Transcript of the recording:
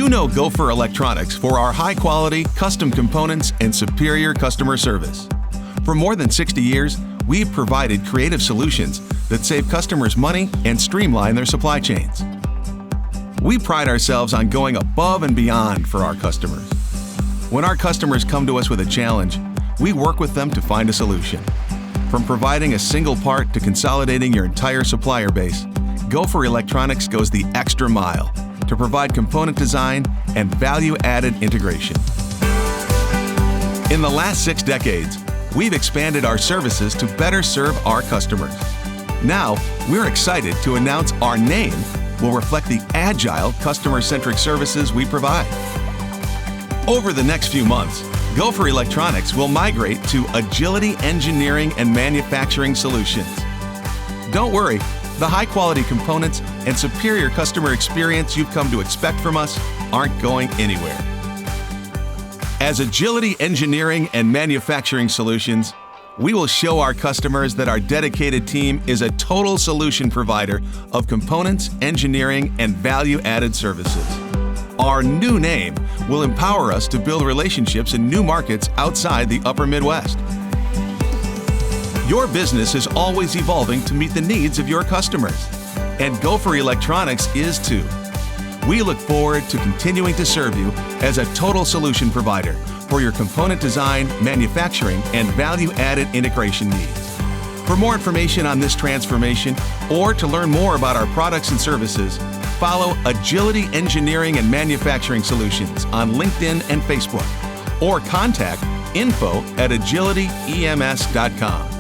You know Gopher Electronics for our high-quality, custom components and superior customer service. For more than 60 years, we've provided creative solutions that save customers money and streamline their supply chains. We pride ourselves on going above and beyond for our customers. When our customers come to us with a challenge, we work with them to find a solution. From providing a single part to consolidating your entire supplier base, Gopher Electronics goes the extra mile to provide component design and value-added integration. In the last 6 decades, we've expanded our services to better serve our customers. Now, we're excited to announce our name will reflect the agile, customer-centric services we provide. Over the next few months, Gopher Electronics will migrate to Agility Engineering and Manufacturing Solutions. Don't worry, the high-quality components and superior customer experience you've come to expect from us aren't going anywhere. As Agility Engineering and Manufacturing Solutions, we will show our customers that our dedicated team is a total solution provider of components, engineering, and value-added services. Our new name will empower us to build relationships in new markets outside the Upper Midwest. Your business is always evolving to meet the needs of your customers, and Gopher Electronics is too. We look forward to continuing to serve you as a total solution provider for your component design, manufacturing, and value-added integration needs. For more information on this transformation or to learn more about our products and services, follow Agility Engineering and Manufacturing Solutions on LinkedIn and Facebook, or contact info@agilityems.com.